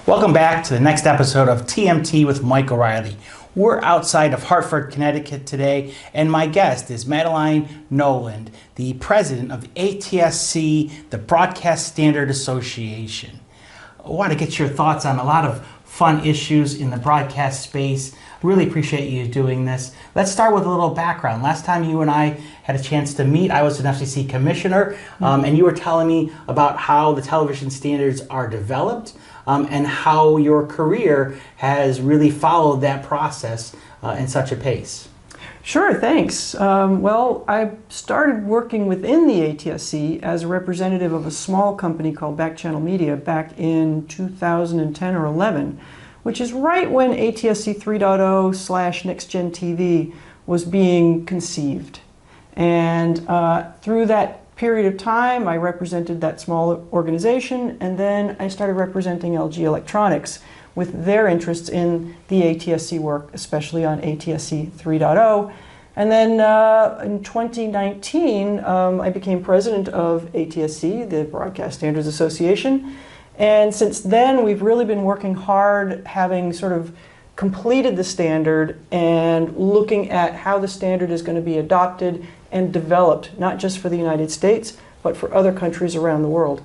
Welcome back to the next episode of TMT with Mike O'Reilly. We're outside of Hartford, Connecticut today, and my guest is Madeline Noland, the president of ATSC, the Broadcast Standard Association. I want to get your thoughts on a lot of fun issues in the broadcast space. Really appreciate you doing this. Let's start with a little background. Last time you and I had a chance to meet, I was an FCC commissioner, and you were telling me about how the television standards are developed and how your career has really followed that process in such a pace. Sure, thanks. Well, I started working within the ATSC as a representative of a small company called Back Channel Media back in 2010 or 11, which is right when ATSC 3.0 / Next Gen TV was being conceived. And through that period of time, I represented that small organization, and then I started representing LG Electronics with their interests in the ATSC work, especially on ATSC 3.0. And then in 2019, I became president of ATSC, the Broadcast Standards Association. And since then, we've really been working hard, having sort of completed the standard and looking at how the standard is going to be adopted and developed, not just for the United States, but for other countries around the world.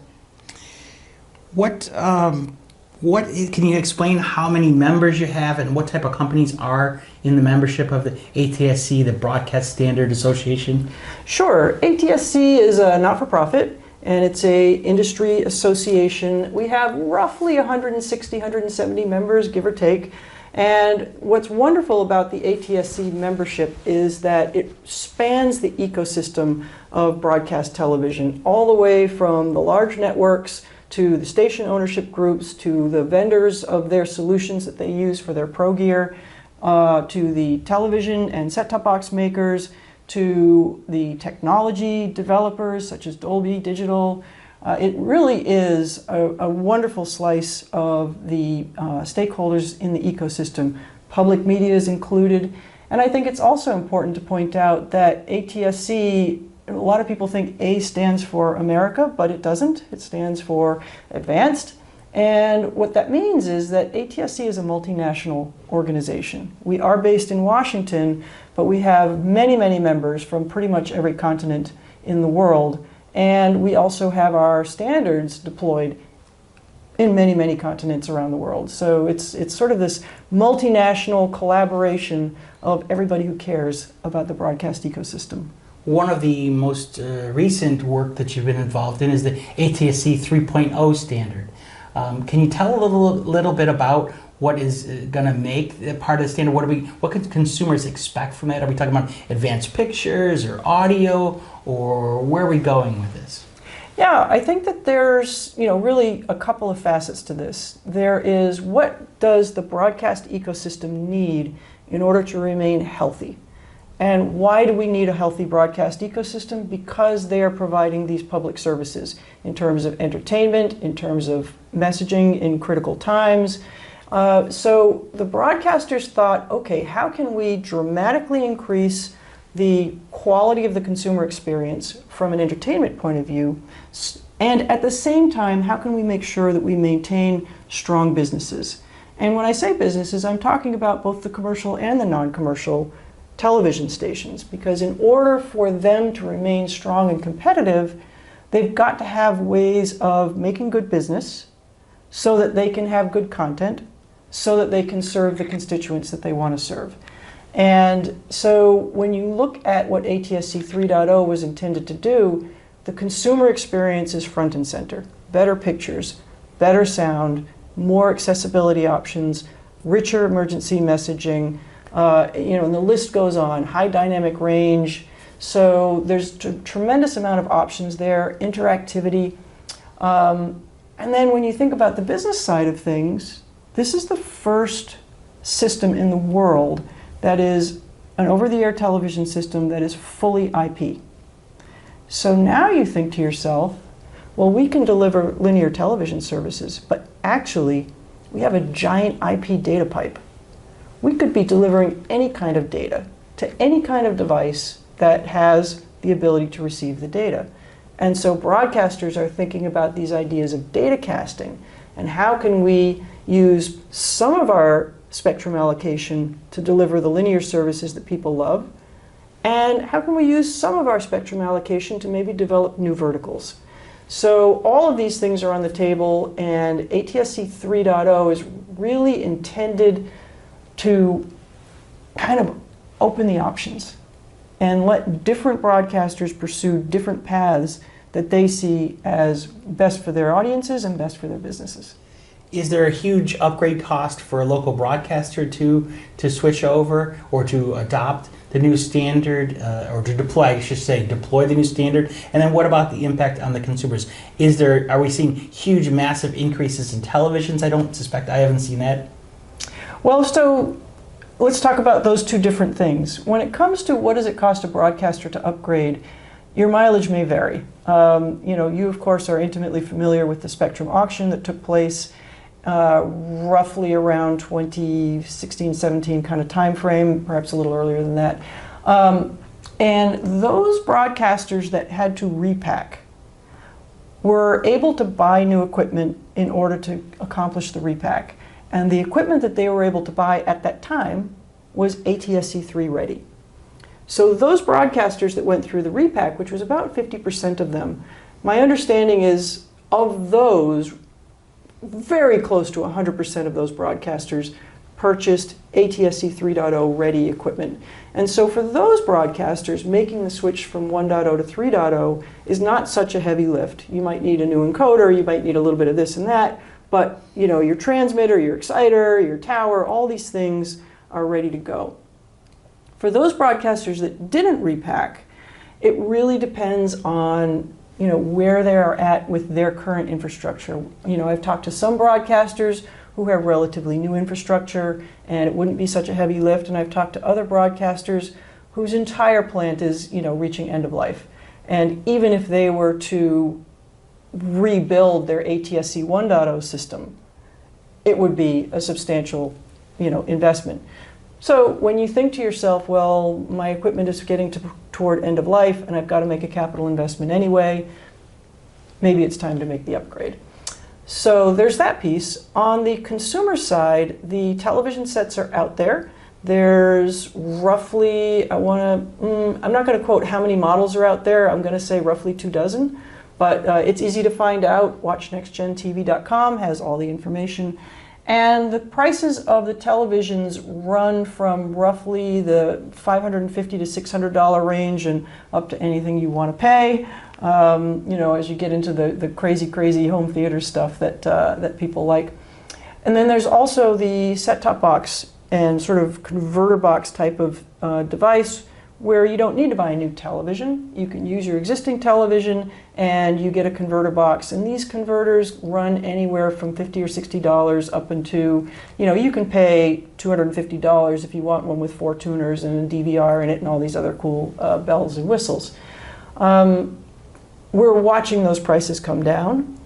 Can you explain how many members you have and what type of companies are in the membership of the ATSC, the Broadcast Standard Association? Sure. ATSC is a not-for-profit, and it's a industry association. We have roughly 160, 170 members, give or take. And what's wonderful about the ATSC membership is that it spans the ecosystem of broadcast television, all the way from the large networks to the station ownership groups, to the vendors of their solutions that they use for their pro gear, to the television and set-top box makers, to the technology developers such as Dolby Digital. It really is a wonderful slice of the stakeholders in the ecosystem. Public media is included. And I think it's also important to point out that ATSC, a lot of people think A stands for America, but it doesn't. It stands for Advanced. And what that means is that ATSC is a multinational organization. We are based in Washington, but we have many, many members from pretty much every continent in the world. And we also have our standards deployed in many, many continents around the world. So it's sort of this multinational collaboration of everybody who cares about the broadcast ecosystem. One of the most recent work that you've been involved in is the ATSC 3.0 standard. Can you tell a little bit about what is going to make it part of the standard? What can consumers expect from it? Are we talking about advanced pictures or audio, or where are we going with this? Yeah, I think that there's really a couple of facets to this. There is, what does the broadcast ecosystem need in order to remain healthy? And why do we need a healthy broadcast ecosystem? Because they are providing these public services in terms of entertainment, in terms of messaging in critical times. So the broadcasters thought, okay, how can we dramatically increase the quality of the consumer experience from an entertainment point of view, and at the same time, how can we make sure that we maintain strong businesses? And when I say businesses, I'm talking about both the commercial and the non-commercial television stations, because in order for them to remain strong and competitive, they've got to have ways of making good business so that they can have good content, so that they can serve the constituents that they want to serve. And so when you look at what ATSC 3.0 was intended to do, the consumer experience is front and center. Better pictures, better sound, more accessibility options, richer emergency messaging, and the list goes on, high dynamic range. So there's a tremendous amount of options there, interactivity. And then when you think about the business side of things, this is the first system in the world that is an over-the-air television system that is fully IP. So now you think to yourself, well, we can deliver linear television services, but actually we have a giant IP data pipe. We could be delivering any kind of data to any kind of device that has the ability to receive the data. And so broadcasters are thinking about these ideas of data casting And how can we use some of our spectrum allocation to deliver the linear services that people love? And how can we use some of our spectrum allocation to maybe develop new verticals? So all of these things are on the table, and ATSC 3.0 is really intended to kind of open the options and let different broadcasters pursue different paths that they see as best for their audiences and best for their businesses. Is there a huge upgrade cost for a local broadcaster to switch over or to adopt the new standard, or to deploy, I should say, deploy the new standard? And then what about the impact on the consumers? Are we seeing huge, massive increases in televisions? I don't suspect, I haven't seen that. Well, so let's talk about those two different things. When it comes to what does it cost a broadcaster to upgrade, your mileage may vary. You of course are intimately familiar with the spectrum auction that took place roughly around 2016-17 kind of time frame, perhaps a little earlier than that. And those broadcasters that had to repack were able to buy new equipment in order to accomplish the repack. And the equipment that they were able to buy at that time was ATSC 3 ready. So those broadcasters that went through the repack, which was about 50% of them, my understanding is of those, very close to 100% of those broadcasters purchased ATSC 3.0 ready equipment. And so for those broadcasters, making the switch from 1.0 to 3.0 is not such a heavy lift. You might need a new encoder, you might need a little bit of this and that, but your transmitter, your exciter, your tower, all these things are ready to go. For those broadcasters that didn't repack, it really depends on where they are at with their current infrastructure. I've talked to some broadcasters who have relatively new infrastructure and it wouldn't be such a heavy lift, and I've talked to other broadcasters whose entire plant is reaching end of life. And even if they were to rebuild their ATSC 1.0 system, it would be a substantial investment. So when you think to yourself, well, my equipment is getting toward end of life and I've got to make a capital investment anyway, maybe it's time to make the upgrade. So there's that piece. On the consumer side, the television sets are out there. There's roughly, I'm not going to quote how many models are out there, I'm going to say roughly 24, but it's easy to find out. WatchNextGenTV.com has all the information. And the prices of the televisions run from roughly the $550 to $600 range and up to anything you want to pay. As you get into the crazy home theater stuff that people like. And then there's also the set-top box and sort of converter box type of device where you don't need to buy a new television. You can use your existing television and you get a converter box. And these converters run anywhere from $50 or $60 up into, you can pay $250 if you want one with 4 tuners and a DVR in it and all these other cool bells and whistles. We're watching those prices come down.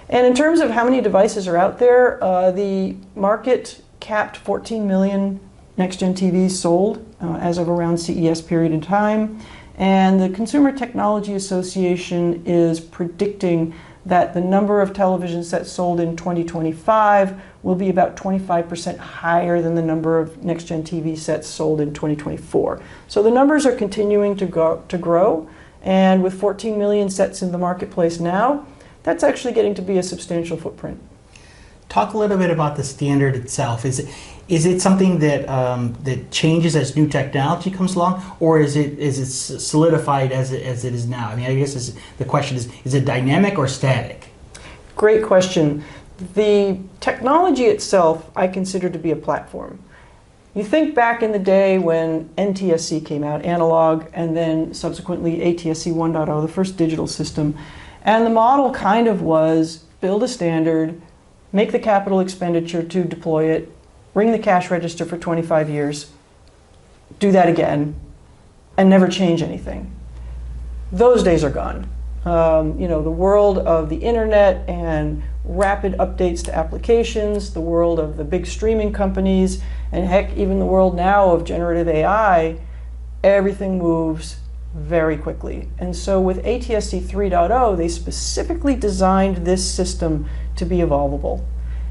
And in terms of how many devices are out there, the market capped 14 million next-gen TVs sold as of around CES period in time. And the Consumer Technology Association is predicting that the number of television sets sold in 2025 will be about 25% higher than the number of next-gen TV sets sold in 2024. So the numbers are continuing to grow. And with 14 million sets in the marketplace now, that's actually getting to be a substantial footprint. Talk a little bit about the standard itself. Is it something that changes as new technology comes along, or is it solidified as it is now? I mean, I guess the question is it dynamic or static? Great question. The technology itself I consider to be a platform. You think back in the day when NTSC came out, analog, and then subsequently ATSC 1.0, the first digital system, and the model kind of was build a standard, make the capital expenditure to deploy it, ring the cash register for 25 years, do that again, and never change anything. Those days are gone. The world of the internet and rapid updates to applications, the world of the big streaming companies, and heck, even the world now of generative AI, everything moves very quickly. And so with ATSC 3.0, they specifically designed this system to be evolvable.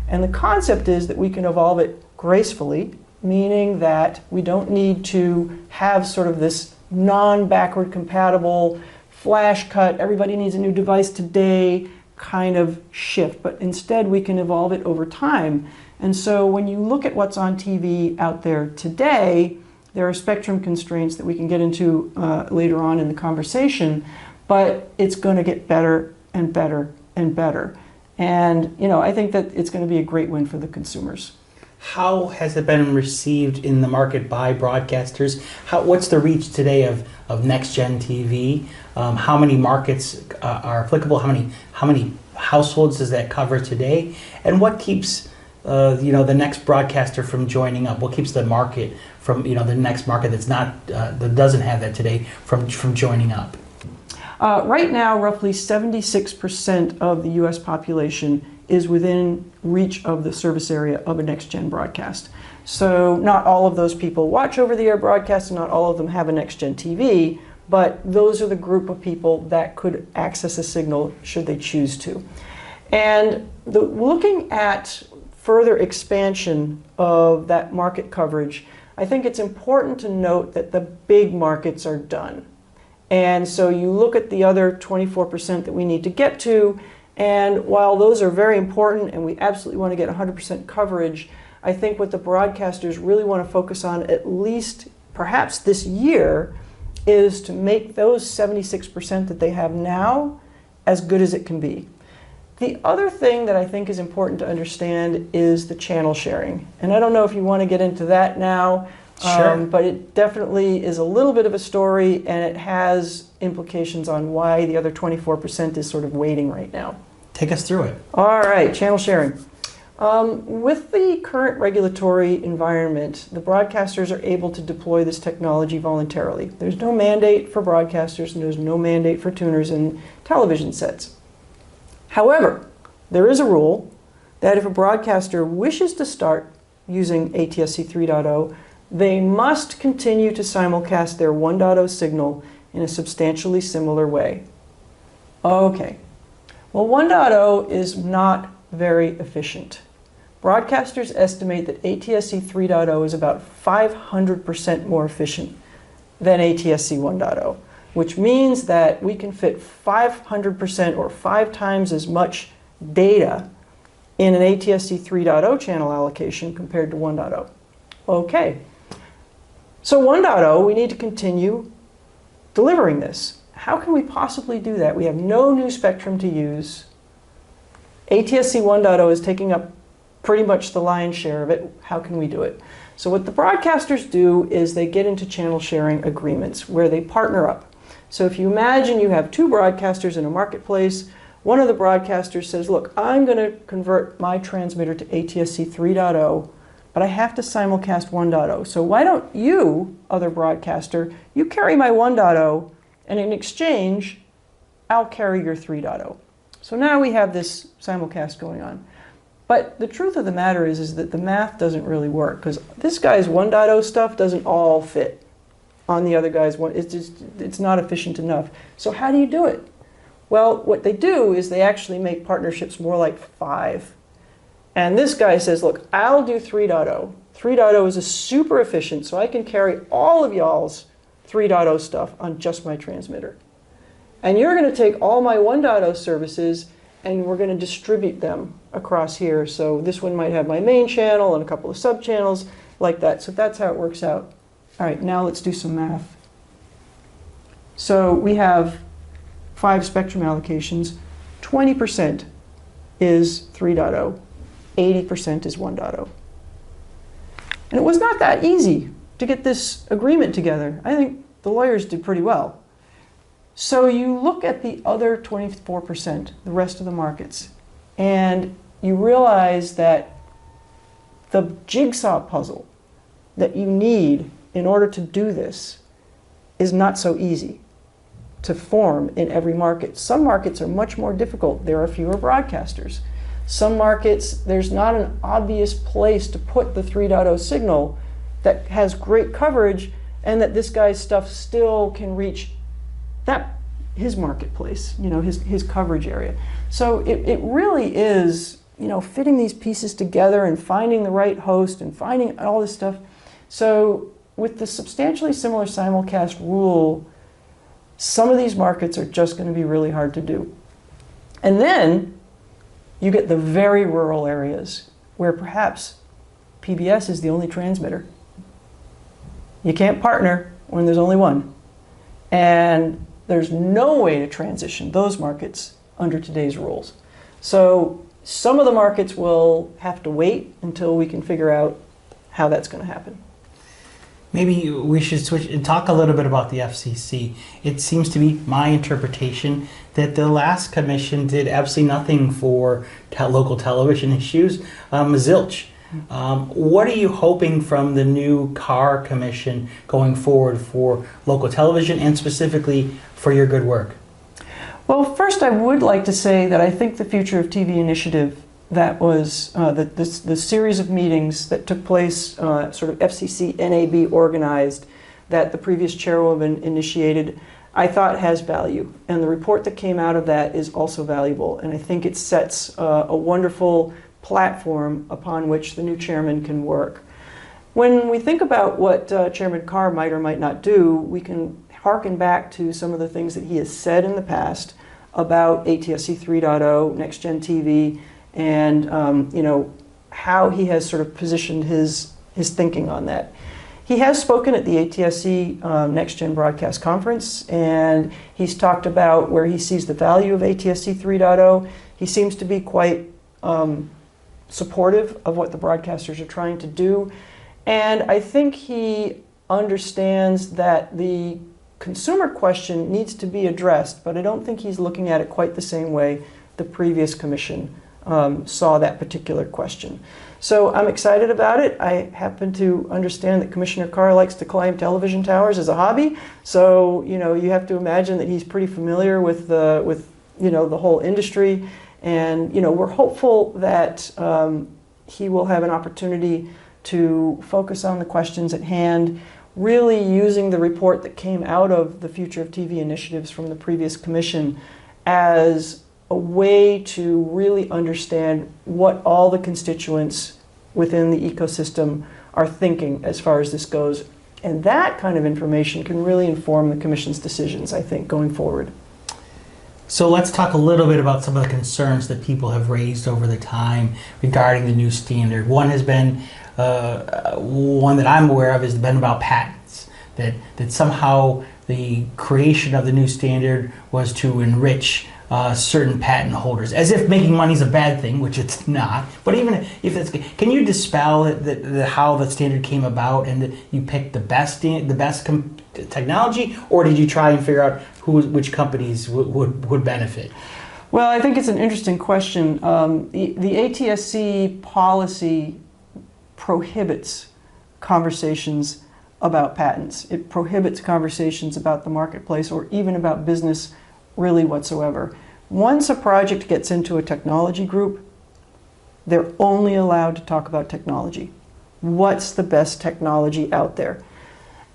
And the concept is that we can evolve it gracefully, meaning that we don't need to have sort of this non-backward compatible flash cut, everybody needs a new device today kind of shift, but instead we can evolve it over time. And so when you look at what's on TV out there today, there are spectrum constraints that we can get into later on in the conversation, but it's going to get better and better and better. And I think that it's going to be a great win for the consumers. How has it been received in the market by broadcasters? What's the reach today of next-gen TV? How many markets are applicable? How many households does that cover today? And what keeps the next broadcaster from joining up? What keeps the market from the next market that's not that doesn't have that today from joining up? Right now, roughly 76% of the U.S. population is within reach of the service area of a next-gen broadcast. So not all of those people watch over-the-air broadcasts, and not all of them have a next-gen TV, but those are the group of people that could access a signal should they choose to. And looking at further expansion of that market coverage, I think it's important to note that the big markets are done. And so you look at the other 24% that we need to get to, and while those are very important and we absolutely want to get 100% coverage, I think what the broadcasters really want to focus on, at least perhaps this year, is to make those 76% that they have now as good as it can be. The other thing that I think is important to understand is the channel sharing. And I don't know if you want to get into that now, sure. But it definitely is a little bit of a story, and it has implications on why the other 24% is sort of waiting right now. Take us through it. All right, channel sharing. With the current regulatory environment, the broadcasters are able to deploy this technology voluntarily. There's no mandate for broadcasters, and there's no mandate for tuners and television sets. However, there is a rule that if a broadcaster wishes to start using ATSC 3.0, they must continue to simulcast their 1.0 signal in a substantially similar way. Okay. Well, 1.0 is not very efficient. Broadcasters estimate that ATSC 3.0 is about 500% more efficient than ATSC 1.0, which means that we can fit 500% or 5 times as much data in an ATSC 3.0 channel allocation compared to 1.0. Okay. So 1.0, we need to continue delivering this. How can we possibly do that? We have no new spectrum to use. ATSC 1.0 is taking up pretty much the lion's share of it. How can we do it? So what the broadcasters do is they get into channel sharing agreements where they partner up. So if you imagine you have 2 broadcasters in a marketplace, one of the broadcasters says, look, I'm going to convert my transmitter to ATSC 3.0, but I have to simulcast 1.0. So why don't you, other broadcaster, you carry my 1.0, and in exchange, I'll carry your 3.0. So now we have this simulcast going on. But the truth of the matter is that the math doesn't really work, because this guy's 1.0 stuff doesn't all fit on the other guy's one. It's not efficient enough. So how do you do it? Well, what they do is they actually make partnerships more like 5. And this guy says, look, I'll do 3.0. 3.0 is a super efficient, so I can carry all of y'all's 3.0 stuff on just my transmitter. And you're going to take all my 1.0 services and we're going to distribute them across here. So this one might have my main channel and a couple of sub-channels like that. So that's how it works out. All right, now let's do some math. So we have 5 spectrum allocations. 20% is 3.0. 80% is 1.0. And it was not that easy to get this agreement together. I think the lawyers did pretty well. So you look at the other 24%, the rest of the markets, and you realize that the jigsaw puzzle that you need in order to do this is not so easy to form in every market. Some markets are much more difficult. There are fewer broadcasters. Some markets, there's not an obvious place to put the 3.0 signal that has great coverage and that this guy's stuff still can reach his marketplace, his coverage area. So it really is fitting these pieces together and finding the right host and finding all this stuff. So with the substantially similar simulcast rule, some of these markets are just going to be really hard to do. And then you get the very rural areas where perhaps PBS is the only transmitter. You can't partner when there's only one. And there's no way to transition those markets under today's rules. So some of the markets will have to wait until we can figure out how that's going to happen. Maybe we should switch and talk a little bit about the FCC. It seems to be my interpretation that the last commission did absolutely nothing for local television issues. Zilch. What are you hoping from the new CAR commission going forward for local television and specifically for your good work? Well, first I would like to say that I think the Future of TV initiative that was the series of meetings that took place, sort of FCC NAB organized, that the previous chairwoman initiated, I thought has value. And the report that came out of that is also valuable. And I think it sets a wonderful platform upon which the new chairman can work. When we think about what Chairman Carr might or might not do, we can harken back to some of the things that he has said in the past about ATSC 3.0, Next Gen TV, and how he has sort of positioned his thinking on that. He has spoken at the ATSC Next Gen Broadcast Conference, and he's talked about where he sees the value of ATSC 3.0. He seems to be quite supportive of what the broadcasters are trying to do, and I think he understands that the consumer question needs to be addressed, but I don't think he's looking at it quite the same way the previous commission saw that particular question. So I'm excited about it. I happen to understand that Commissioner Carr likes to climb television towers as a hobby, so you have to imagine that he's pretty familiar with the whole industry, and we're hopeful that he will have an opportunity to focus on the questions at hand, really using the report that came out of the Future of TV initiatives from the previous commission as a way to really understand what all the constituents within the ecosystem are thinking as far as this goes. And that kind of information can really inform the commission's decisions, I think, going forward. So let's talk a little bit about some of the concerns that people have raised over the time regarding the new standard. One has been, one that I'm aware of has been about patents, that somehow the creation of the new standard was to enrich certain patent holders, as if making money is a bad thing, which it's not. But even if that's, can you dispel how the standard came about and that you picked the best technology, or did you try and figure out which companies would benefit? Well, I think it's an interesting question. The ATSC policy prohibits conversations about patents. It prohibits conversations about the marketplace or even about business really whatsoever. Once a project gets into a technology group, they're only allowed to talk about technology. What's the best technology out there?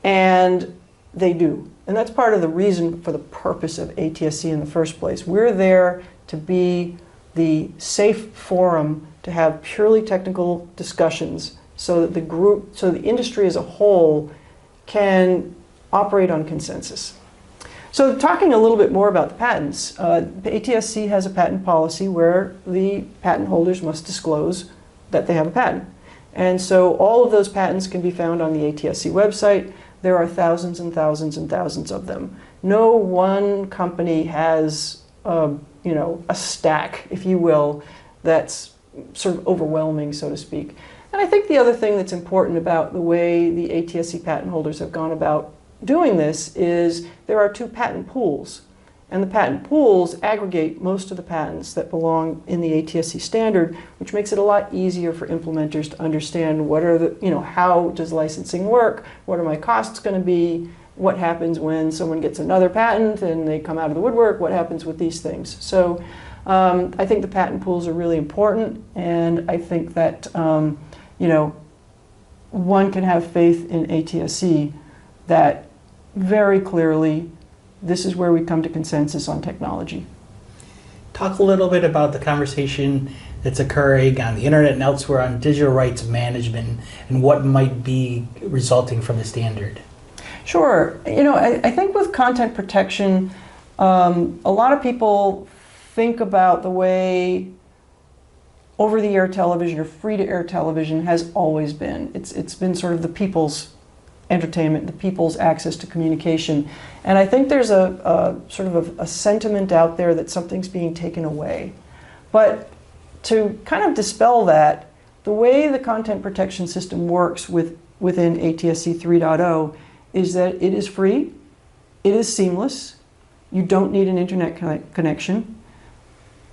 And they do. And that's part of the reason for the purpose of ATSC in the first place. We're there to be the safe forum to have purely technical discussions so that the industry as a whole can operate on consensus. So talking a little bit more about the patents, ATSC has a patent policy where the patent holders must disclose that they have a patent. And so all of those patents can be found on the ATSC website. There are thousands and thousands and thousands of them. No one company has a stack, if you will, that's sort of overwhelming, so to speak. And I think the other thing that's important about the way the ATSC patent holders have gone about doing this is there are two patent pools, and the patent pools aggregate most of the patents that belong in the ATSC standard, which makes it a lot easier for implementers to understand what are the, how does licensing work, what are my costs going to be, what happens when someone gets another patent and they come out of the woodwork, what happens with these things. So I think the patent pools are really important, and I think that one can have faith in ATSC that very clearly this is where we come to consensus on technology. Talk a little bit about the conversation that's occurring on the internet and elsewhere on digital rights management and what might be resulting from the standard? Sure. I think with content protection, a lot of people think about the way over-the-air television or free-to-air television has always been. It's been sort of the people's entertainment, the people's access to communication. And I think there's a sort of a sentiment out there that something's being taken away. But to kind of dispel that, the way the content protection system works within ATSC 3.0 is that it is free, it is seamless, you don't need an internet connection.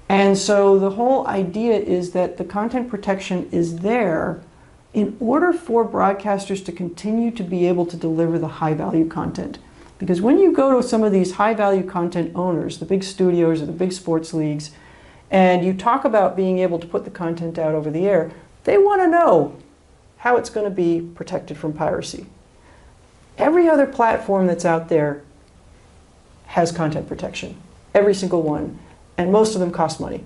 And so the whole idea is that the content protection is there in order for broadcasters to continue to be able to deliver the high-value content. Because when you go to some of these high-value content owners, the big studios or the big sports leagues, and you talk about being able to put the content out over the air, they want to know how it's going to be protected from piracy. Every other platform that's out there has content protection. Every single one. And most of them cost money.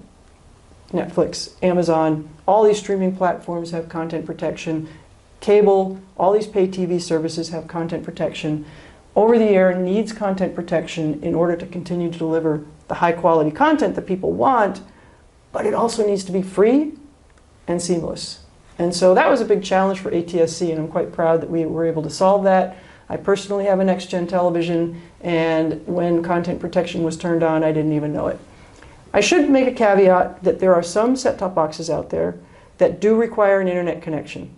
Netflix, Amazon, all these streaming platforms have content protection. Cable, all these pay TV services have content protection. Over the air needs content protection in order to continue to deliver the high quality content that people want, but it also needs to be free and seamless. And so that was a big challenge for ATSC, and I'm quite proud that we were able to solve that. I personally have a next-gen television, and when content protection was turned on, I didn't even know it. I should make a caveat that there are some set-top boxes out there that do require an internet connection,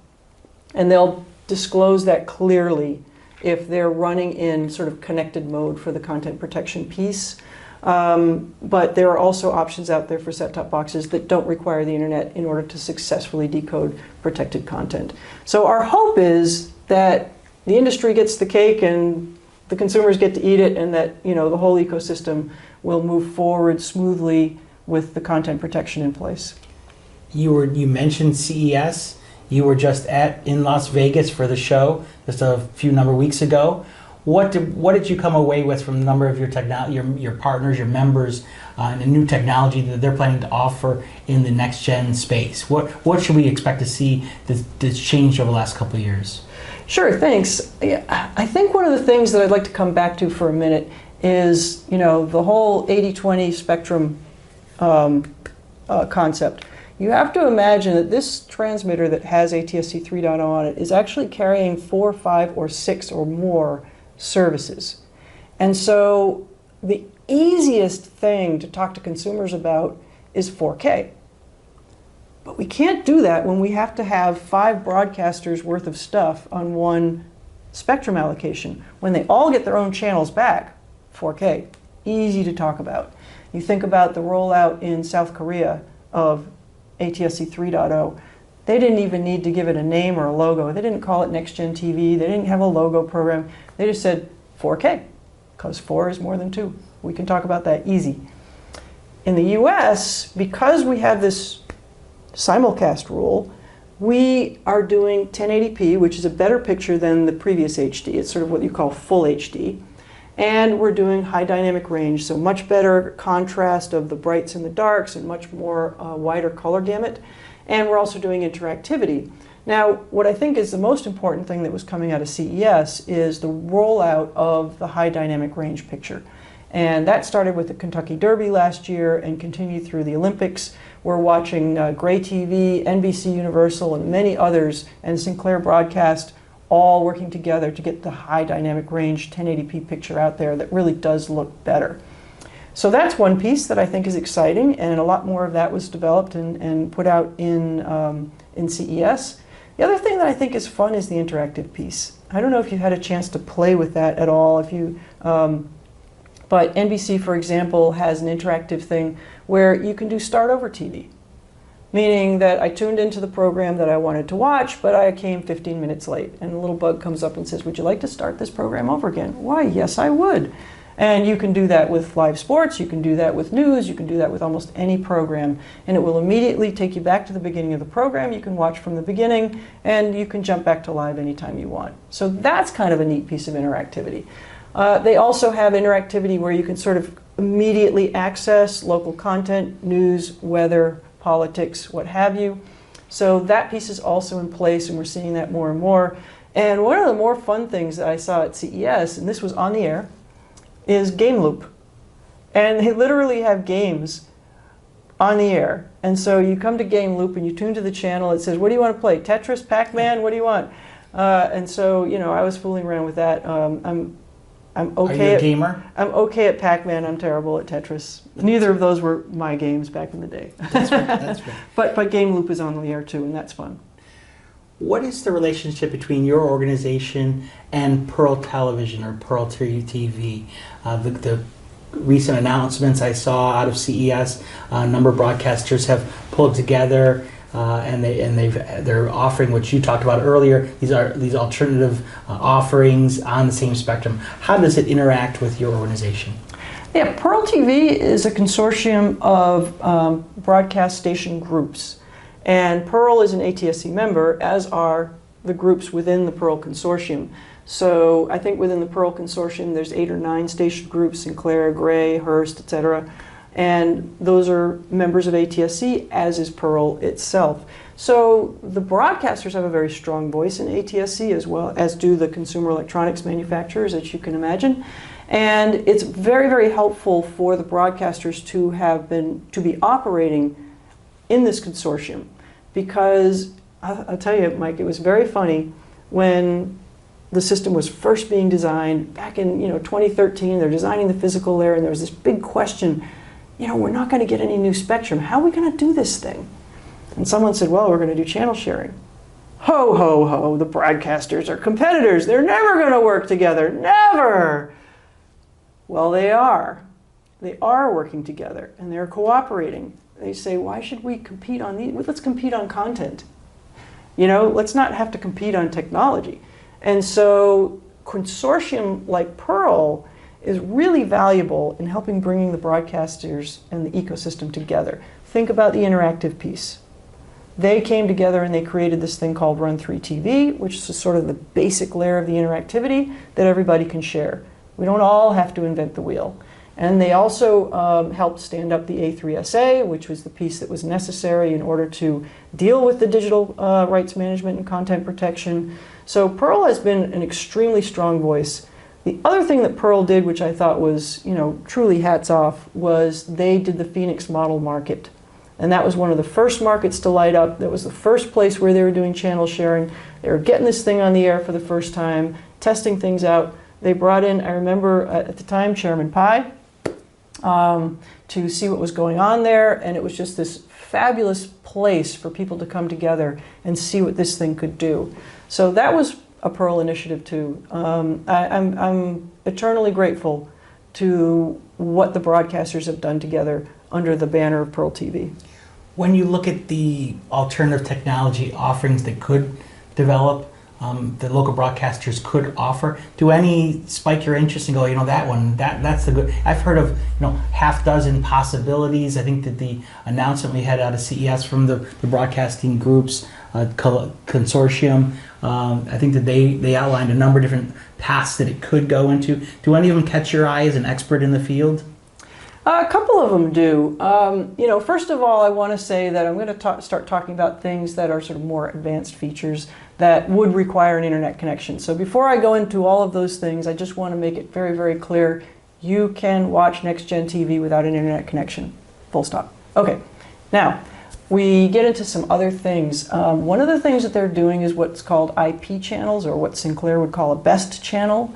and they'll disclose that clearly if they're running in sort of connected mode for the content protection piece. But there are also options out there for set-top boxes that don't require the internet in order to successfully decode protected content. So our hope is that the industry gets the cake and the consumers get to eat it, and that the whole ecosystem will move forward smoothly with the content protection in place. You mentioned CES. You were just in Las Vegas for the show just a few number of weeks ago. What did you come away with from a number of your partners, your members, and the new technology that they're planning to offer in the next gen space? What should we expect to see that's changed over the last couple of years? Sure, thanks. I think one of the things that I'd like to come back to for a minute is the whole 80-20 spectrum concept. You have to imagine that this transmitter that has ATSC 3.0 on it is actually carrying 4, 5, or 6 or more services. And so the easiest thing to talk to consumers about is 4K. But we can't do that when we have to have 5 broadcasters worth of stuff on one spectrum allocation. When they all get their own channels back, 4K, easy to talk about. You think about the rollout in South Korea of ATSC 3.0. They didn't even need to give it a name or a logo. They didn't call it Next Gen TV. They didn't have a logo program. They just said 4K, because 4 is more than 2. We can talk about that easy. In the US, because we have this simulcast rule, we are doing 1080p, which is a better picture than the previous HD. It's sort of what you call full HD. And we're doing high dynamic range, so much better contrast of the brights and the darks and much more wider color gamut. And we're also doing interactivity. Now, what I think is the most important thing that was coming out of CES is the rollout of the high dynamic range picture. And that started with the Kentucky Derby last year and continued through the Olympics. We're watching Gray TV, NBC Universal, and many others, and Sinclair Broadcast, all working together to get the high dynamic range 1080p picture out there that really does look better. So that's one piece that I think is exciting, and a lot more of that was developed and put out in CES. The other thing that I think is fun is the interactive piece. I don't know if you had a chance to play with that at all. But NBC, for example, has an interactive thing where you can do start over TV, meaning that I tuned into the program that I wanted to watch, but I came 15 minutes late, and a little bug comes up and says, "Would you like to start this program over again?" Why, yes, I would. And you can do that with live sports, you can do that with news, you can do that with almost any program, and it will immediately take you back to the beginning of the program. You can watch from the beginning, and you can jump back to live anytime you want. So that's kind of a neat piece of interactivity. They also have interactivity where you can sort of immediately access local content, news, weather, politics, what have you. So that piece is also in place, and we're seeing that more and more. And one of the more fun things that I saw at CES, and this was on the air, is Game Loop. And they literally have games on the air. And so you come to Game Loop and you tune to the channel. It says, what do you want to play? Tetris, Pac-Man, what do you want? And so, you know, I was fooling around with that. I'm okay. Are you a gamer? I'm okay at Pac-Man. I'm terrible at Tetris. Neither of those were my games back in the day. That's right. That's right. But Game Loop is on the air too, and that's fun. What is the relationship between your organization and Pearl Television or Pearl TV? The recent announcements I saw out of CES, a number of broadcasters have pulled together, and they're offering what you talked about earlier. These alternative offerings on the same spectrum. How does it interact with your organization? Yeah, Pearl TV is a consortium of broadcast station groups. And Pearl is an ATSC member, as are the groups within the Pearl Consortium. So I think within the Pearl Consortium there's 8 or 9 station groups, Sinclair, Gray, Hearst, etc. And those are members of ATSC, as is Pearl itself. So the broadcasters have a very strong voice in ATSC, as well as do the consumer electronics manufacturers, as you can imagine. And it's very, very helpful for the broadcasters to be operating in this consortium, because I'll tell you, Mike, it was very funny when the system was first being designed back in 2013. They're designing the physical layer, and there was this big question, we're not going to get any new spectrum. How are we going to do this thing? And someone said, well, we're going to do channel sharing. Ho, ho, ho, the broadcasters are competitors. They're never going to work together. Never! Well, they are. They are working together, and they're cooperating. They say, why should we compete on these? Let's compete on content. Let's not have to compete on technology. And so consortium like Pearl is really valuable in helping bringing the broadcasters and the ecosystem together. Think about the interactive piece. They came together and they created this thing called Run3 TV, which is sort of the basic layer of the interactivity that everybody can share. We don't all have to invent the wheel. And they also helped stand up the A3SA, which was the piece that was necessary in order to deal with the digital rights management and content protection. So Pearl has been an extremely strong voice. The other thing that Pearl did, which I thought was, truly hats off, was they did the Phoenix model market. And that was one of the first markets to light up. That was the first place where they were doing channel sharing. They were getting this thing on the air for the first time, testing things out. They brought in, I remember at the time, Chairman Pai, to see what was going on there, and it was just this fabulous place for people to come together and see what this thing could do. So that was a Pearl initiative too. I'm eternally grateful to what the broadcasters have done together under the banner of Pearl TV. When you look at the alternative technology offerings that could develop, the local broadcasters could offer, do any spike your interest and go, that one, that's the good? I've heard of half dozen possibilities. I think that the announcement we had out of CES from the broadcasting groups consortium, I think that they outlined a number of different paths that it could go into. Do any of them catch your eye as an expert in the field? A couple of them do. First of all, I want to say that I'm going to start talking about things that are sort of more advanced features that would require an internet connection. So before I go into all of those things, I just want to make it very, very clear, you can watch Next Gen TV without an internet connection. Full stop. Okay, now we get into some other things. One of the things that they're doing is what's called IP channels, or what Sinclair would call a best channel.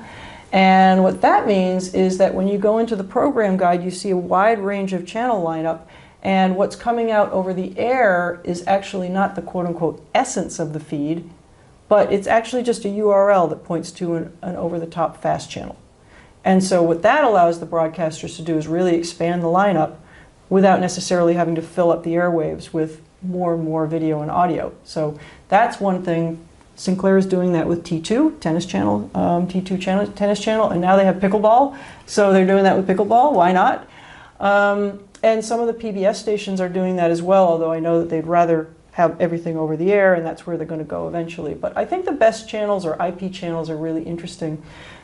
And what that means is that when you go into the program guide, you see a wide range of channel lineup, and what's coming out over the air is actually not the quote-unquote essence of the feed, but it's actually just a URL that points to an over-the-top fast channel. And so what that allows the broadcasters to do is really expand the lineup without necessarily having to fill up the airwaves with more and more video and audio. So that's one thing. Sinclair is doing that with T2, tennis channel, T2 channel, tennis channel, and now they have pickleball. So they're doing that with pickleball. Why not? And some of the PBS stations are doing that as well, although I know that they'd rather have everything over the air, and that's where they're going to go eventually. But I think the best channels, or IP channels, are really interesting.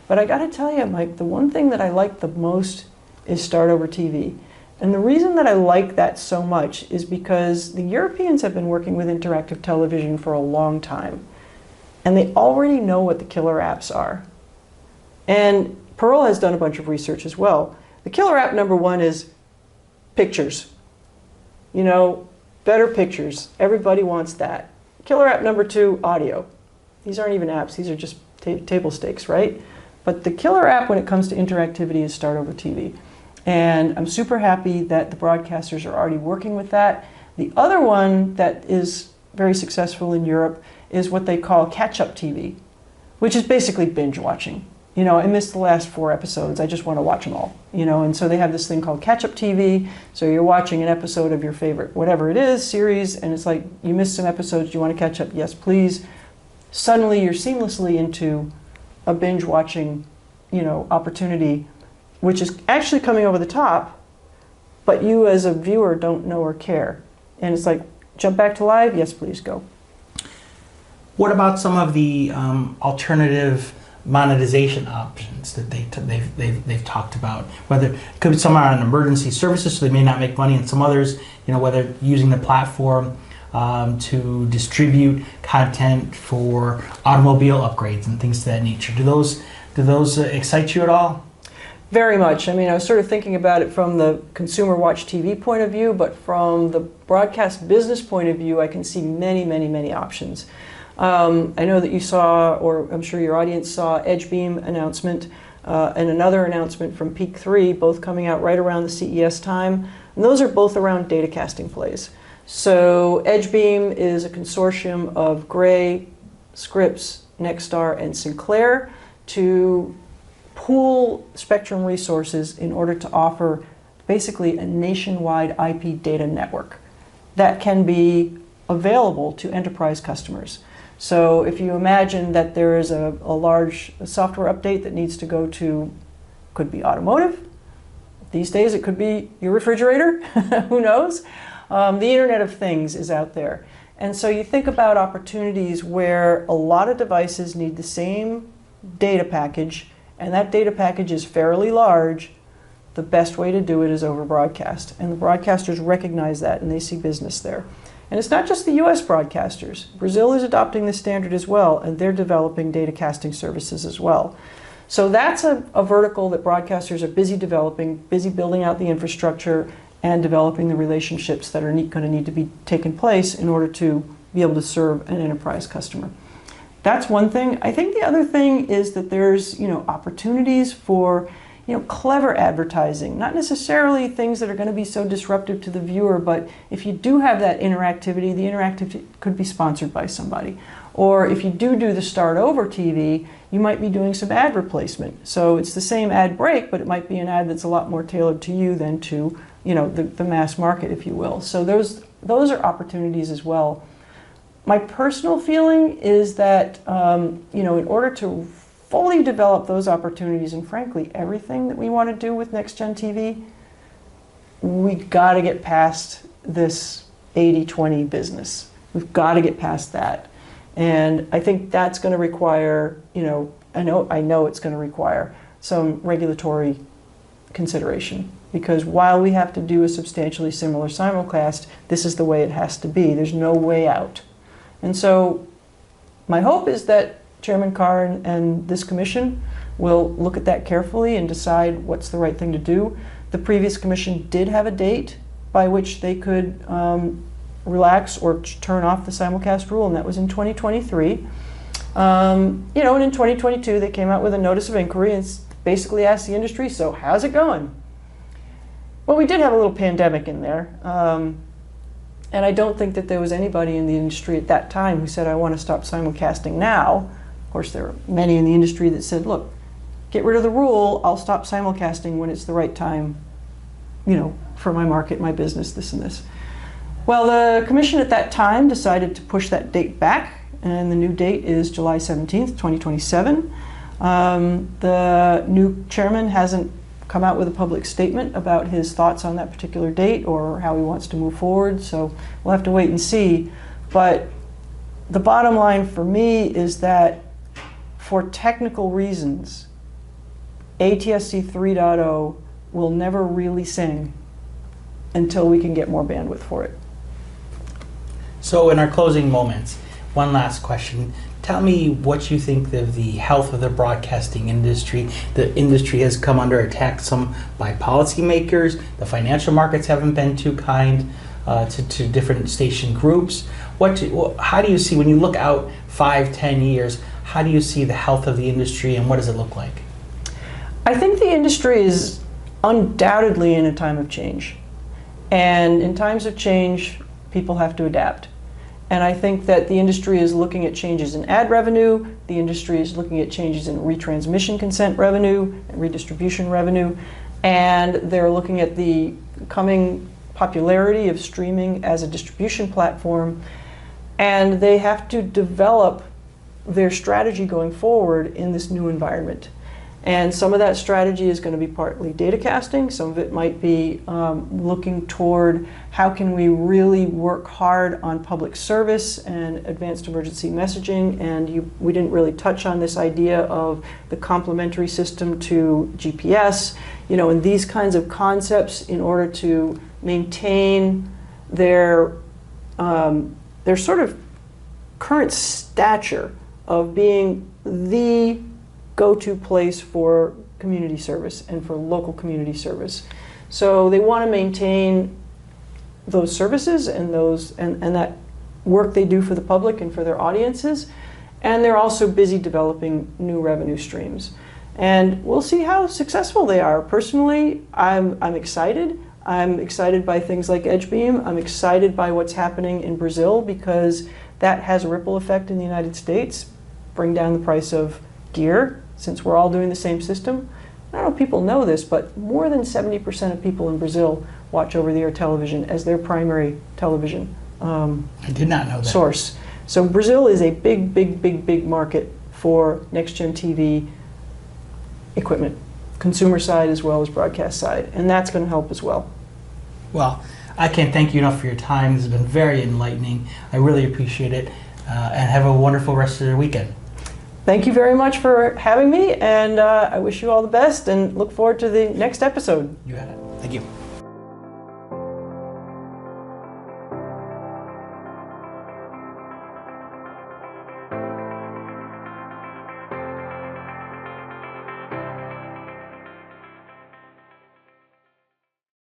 But I got to tell you, Mike, the one thing that I like the most is Start Over TV. And the reason that I like that so much is because the Europeans have been working with interactive television for a long time, and they already know what the killer apps are. And Pearl has done a bunch of research as well. The killer app number one is pictures. You know, better pictures. Everybody wants that. Killer app number two, audio. These aren't even apps, these are just table stakes, right? But the killer app when it comes to interactivity is Start Over TV. And I'm super happy that the broadcasters are already working with that. The other one that is very successful in Europe is what they call catch-up TV, which is basically binge watching. You know, I missed the last 4 episodes, I just want to watch them all. You know, and so they have this thing called catch-up TV. So you're watching an episode of your favorite, whatever it is, series, and it's like, you missed some episodes, do you want to catch up? Yes, please. Suddenly you're seamlessly into a binge watching, you know, opportunity, which is actually coming over the top, but you as a viewer don't know or care. And it's like, jump back to live? Yes, please, go. What about some of the alternative monetization options that they've talked about? Whether it could be some are on emergency services, so they may not make money, and some others, you know, whether using the platform to distribute content for automobile upgrades and things of that nature. Do those excite you at all? Very much. I mean, I was sort of thinking about it from the consumer watch TV point of view, but from the broadcast business point of view, I can see many, many, many options. I know that you saw, or I'm sure your audience saw, EdgeBeam announcement and another announcement from Peak 3, both coming out right around the CES time. And those are both around data casting plays. So EdgeBeam is a consortium of Gray, Scripps, Nexstar, and Sinclair to pool spectrum resources in order to offer basically a nationwide IP data network that can be available to enterprise customers. So if you imagine that there is a large software update that needs to go to, could be automotive, these days it could be your refrigerator, who knows? The Internet of Things is out there. And so you think about opportunities where a lot of devices need the same data package, and that data package is fairly large. The best way to do it is over broadcast. And the broadcasters recognize that, and they see business there. And it's not just the US broadcasters. Brazil is adopting this standard as well, and they're developing data casting services as well. So that's a vertical that broadcasters are busy developing, busy building out the infrastructure and developing the relationships that are going to need to be taken place in order to be able to serve an enterprise customer. That's one thing. I think the other thing is that there's, you know, opportunities for, you know, clever advertising, not necessarily things that are going to be so disruptive to the viewer, but if you do have that interactivity, the interactivity could be sponsored by somebody. Or if you do the Start Over TV, you might be doing some ad replacement. So it's the same ad break, but it might be an ad that's a lot more tailored to you than to, you know, the mass market, if you will. So those are opportunities as well. My personal feeling is that, you know, in order to fully develop those opportunities, and frankly, everything that we want to do with Next Gen TV, we've got to get past this 80-20 business. We've got to get past that. And I think that's going to require, you know, I know it's going to require some regulatory consideration. Because while we have to do a substantially similar simulcast, this is the way it has to be. There's no way out. And so my hope is that Chairman Carr and this commission will look at that carefully and decide what's the right thing to do. The previous commission did have a date by which they could relax or turn off the simulcast rule, and that was in 2023. You know, and in 2022 they came out with a notice of inquiry and basically asked the industry, so how's it going? Well, we did have a little pandemic in there. And I don't think that there was anybody in the industry at that time who said, I want to stop simulcasting now. Of course, there were many in the industry that said, look, get rid of the rule, I'll stop simulcasting when it's the right time, you know, for my market, my business, this and this. Well, the commission at that time decided to push that date back, and the new date is July 17th, 2027. The new chairman hasn't come out with a public statement about his thoughts on that particular date or how he wants to move forward, so we'll have to wait and see. But the bottom line for me is that for technical reasons, ATSC 3.0 will never really sing until we can get more bandwidth for it. So in our closing moments, one last question. Tell me what you think of the health of the broadcasting industry. The industry has come under attack, some by policymakers. The financial markets haven't been too kind to different station groups. How do you see, when you look out 5-10 years, how do you see the health of the industry and what does it look like? I think the industry is undoubtedly in a time of change. And in times of change, people have to adapt. And I think that the industry is looking at changes in ad revenue, the industry is looking at changes in retransmission consent revenue, and redistribution revenue, and they're looking at the coming popularity of streaming as a distribution platform, and they have to develop their strategy going forward in this new environment. And some of that strategy is going to be partly data casting. Some of it might be looking toward how can we really work hard on public service and advanced emergency messaging. And we didn't really touch on this idea of the complementary system to GPS, and these kinds of concepts in order to maintain their sort of current stature of being the go-to place for community service and for local community service. So they want to maintain those services and that work they do for the public and for their audiences, and they're also busy developing new revenue streams. And we'll see how successful they are. Personally, I'm excited. I'm excited by things like EdgeBeam. I'm excited by what's happening in Brazil because that has a ripple effect in the United States, bring down the price of gear, since we're all doing the same system. I don't know if people know this, but more than 70% of people in Brazil watch over-the-air television as their primary television I did not know that. Source. So Brazil is a big, big, big, big market for next-gen TV equipment, consumer side as well as broadcast side, and that's going to help as well. Well, I can't thank you enough for your time. This has been very enlightening. I really appreciate it, and have a wonderful rest of your weekend. Thank you very much for having me, and I wish you all the best and look forward to the next episode. You had it. Thank you.